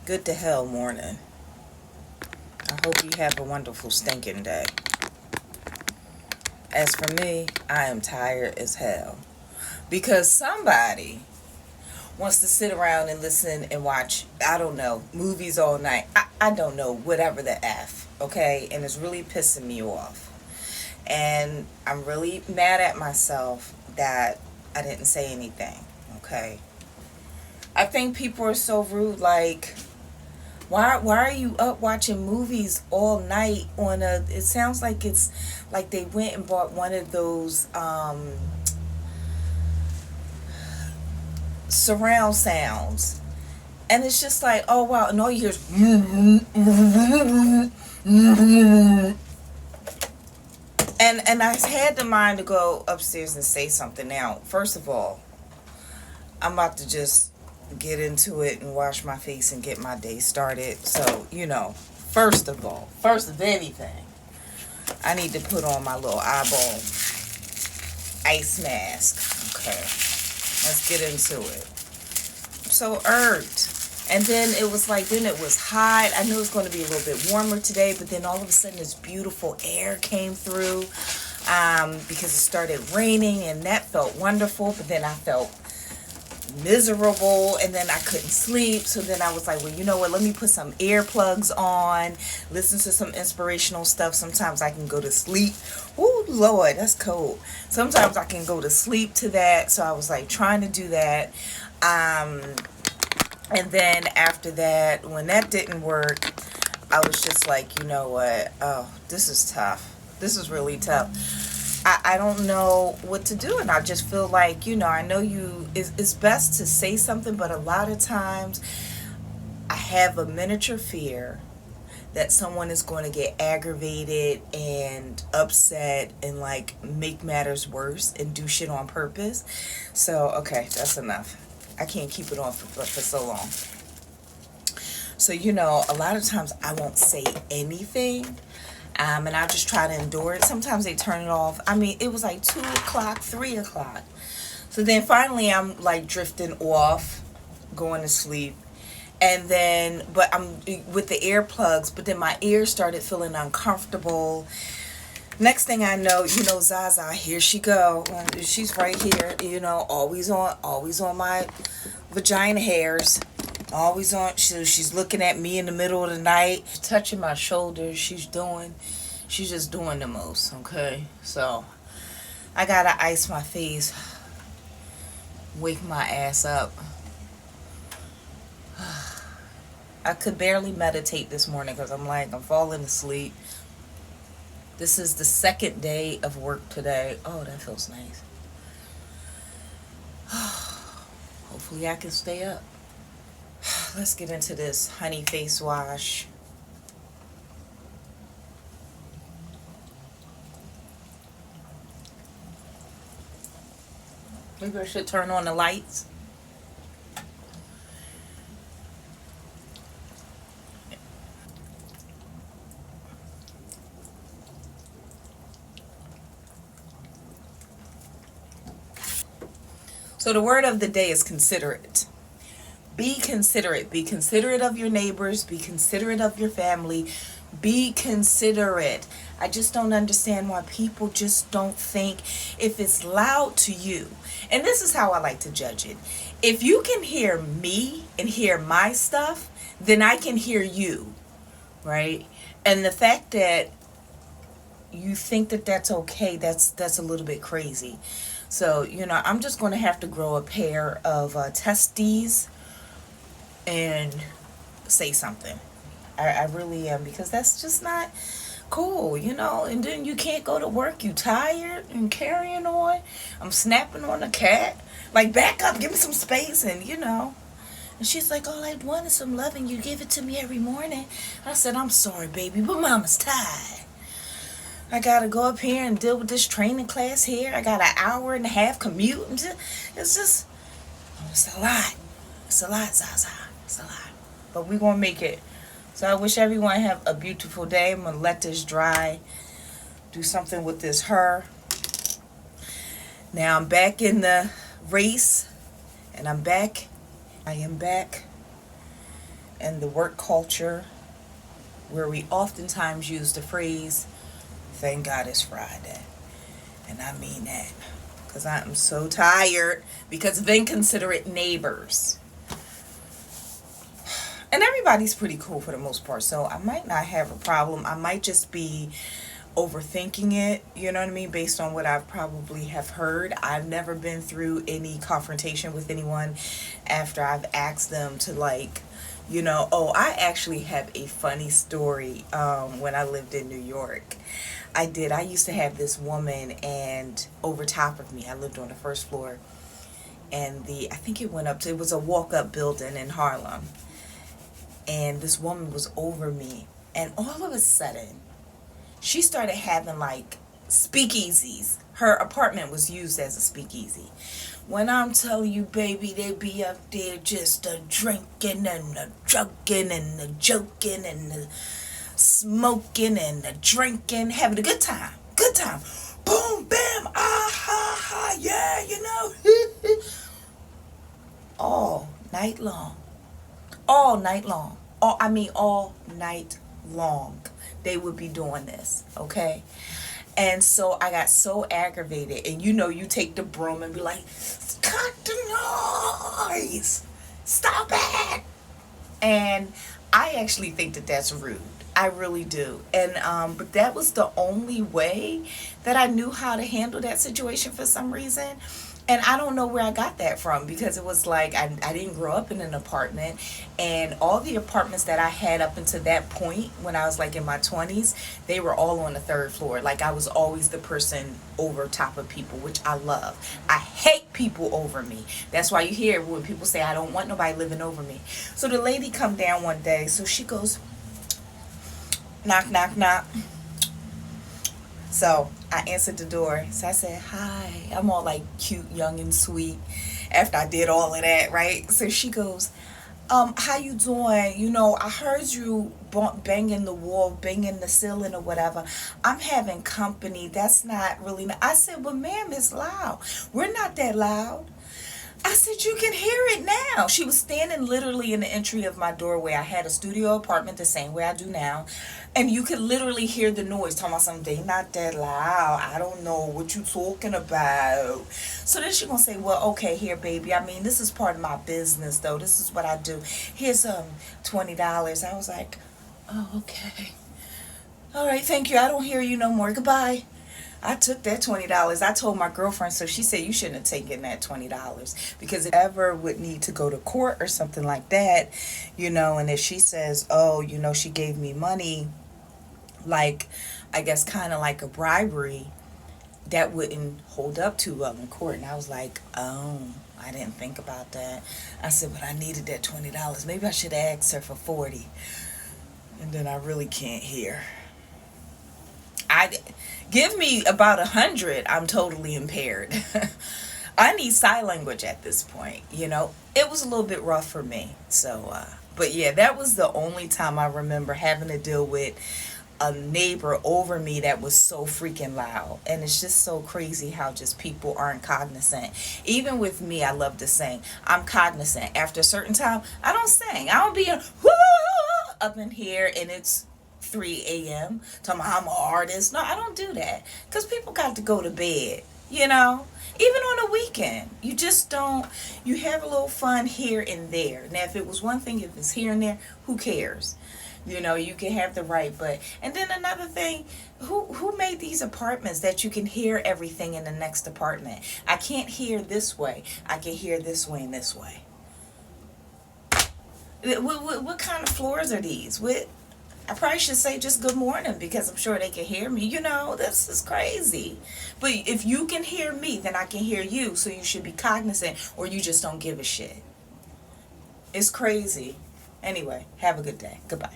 Good to hell morning. I hope you have a wonderful stinking day. As for me, I am tired as hell. Because somebody wants to sit around and listen and watch, I don't know, movies all night. I don't know, whatever the F, okay? And it's really pissing me off. And I'm really mad at myself that I didn't say anything, okay? I think people are so rude, like, why are you up watching movies all night on a, it sounds like it's like they went and bought one of those surround sounds, and it's just like, oh wow, and all you hear is and I had the mind to go upstairs and say something. Now, first of all, I'm about to just get into it and wash my face and get my day started. So, first of all, first of anything, I need to put on my little eyeball ice mask. Okay, let's get into it. I'm so irked. And then it was like, then it was hot. I knew it was going to be a little bit warmer today, but then all of a sudden this beautiful air came through because it started raining, and that felt wonderful. But then I felt miserable, and then I couldn't sleep. So then I was like, well, you know what, let me put some earplugs on, listen to some inspirational stuff. Sometimes I can go to sleep. Oh Lord, that's cold. Sometimes I can go to sleep to that. So I was like trying to do that, and then after that, when that didn't work, I was just like, you know what, oh, this is tough. This is really tough. I don't know what to do, and I just feel like, I know it's best to say something, but a lot of times I have a miniature fear that someone is going to get aggravated and upset and like make matters worse and do shit on purpose. So, okay, that's enough. I can't keep it on for so long. So, a lot of times I won't say anything. And I just try to endure it. Sometimes they turn it off. I mean, it was like 2 o'clock, 3 o'clock. So then finally I'm like drifting off, going to sleep. And then, but I'm with the earplugs, but then my ears started feeling uncomfortable. Next thing I know, Zaza, here she go. She's right here, always on my vagina hairs. Always on. She's looking at me in the middle of the night, touching my shoulders. She's just doing the most. Okay, so I gotta ice my face, wake my ass up. I could barely meditate this morning because I'm falling asleep. This is the second day of work today. Oh, that feels nice. Hopefully I can stay up. Let's get into this honey face wash. Maybe I should turn on the lights. So the word of the day is considerate. Be considerate. Be considerate of your neighbors. Be considerate of your family. Be considerate. I just don't understand why people just don't think if it's loud to you. And this is how I like to judge it. If you can hear me and hear my stuff, then I can hear you, right? And the fact that you think that that's okay, that's a little bit crazy. So, I'm just going to have to grow a pair of testes and say something. I really am, because that's just not cool, and then you can't go to work, you tired and carrying on. I'm snapping on the cat, like, back up, give me some space, and and she's like, all I want is some loving, you give it to me every morning. I said, I'm sorry, baby, but mama's tired. I gotta go up here and deal with this training class here. I got an hour and a half commute. It's a lot. It's a lot, Zaza. It's a lot. But we're gonna make it. So I wish everyone have a beautiful day. I'm gonna let this dry. Do something with this hair. Now I'm back in the race, and I'm back. I am back. in the work culture where we oftentimes use the phrase, thank God it's Friday. And I mean that. Because I'm so tired. Because then consider it neighbors. And everybody's pretty cool for the most part. So I might not have a problem. I might just be overthinking it, you know what I mean, based on what I probably have heard. I've never been through any confrontation with anyone after I've asked them to, like, oh, I actually have a funny story. When I lived in New York, I used to have this woman, and over top of me, I lived on the first floor, and I think it was a walk-up building in Harlem, and this woman was over me, and all of a sudden she started having like speakeasies. Her apartment was used as a speakeasy. When I'm telling you, baby, they be up there just a drinking and a drunken and a joking and a smoking and a drinking, having a good time. Good time. Boom, bam, ah, ha, ha, yeah, all night long. All night long. All night long. They would be doing this, okay? And so I got so aggravated. And you take the broom and be like, cut the noise. Stop it. And I actually think that that's rude. I really do. And but that was the only way that I knew how to handle that situation for some reason. And I don't know where I got that from, because it was like I didn't grow up in an apartment, and all the apartments that I had up until that point when I was like in my 20s, they were all on the third floor. Like I was always the person over top of people, which I love. I hate people over me. That's why you hear when people say I don't want nobody living over me. So the lady come down one day, so she goes, knock, knock, knock. So I answered the door. So I said, hi. I'm all like cute, young, and sweet after I did all of that, right? So she goes, how you doing? I heard you banging the wall, banging the ceiling or whatever. I'm having company. That's not really... I said, well, ma'am, it's loud. We're not that loud. I said, you can hear it now. She was standing literally in the entry of my doorway. I had a studio apartment the same way I do now. And you could literally hear the noise. Talking about something, they not that loud. I don't know what you talking about. So then she gonna say, well, okay, here, baby. I mean, this is part of my business, though. This is what I do. Here's $20. I was like, oh, okay. All right, thank you. I don't hear you no more. Goodbye. I took that $20. I told my girlfriend, so she said you shouldn't have taken that $20, because if ever would need to go to court or something like that, and if she says, oh, she gave me money, like, I guess kind of like a bribery, that wouldn't hold up too well in court. And I was like, oh, I didn't think about that. I said, but I needed that $20. Maybe I should ask her for 40. And then I really can't hear. Give me about 100, I'm totally impaired. I need sign language at this point, It was a little bit rough for me. So, but yeah, that was the only time I remember having to deal with a neighbor over me that was so freaking loud. And it's just so crazy how just people aren't cognizant. Even with me, I love to sing. I'm cognizant. After a certain time, I don't sing. I don't be up in here and it's 3 a.m. talking about I'm an artist. No, I don't do that, because people got to go to bed, even on a weekend. You just don't. You have a little fun here and there. Now, if it was one thing, if it's here and there, who cares? You can have the right. But and then another thing, who made these apartments that you can hear everything in the next apartment? I can't hear this way. I can hear this way and this way. What kind of floors are these? I probably should say just good morning, because I'm sure they can hear me. This is crazy. But if you can hear me, then I can hear you. So you should be cognizant, or you just don't give a shit. It's crazy. Anyway, have a good day. Goodbye.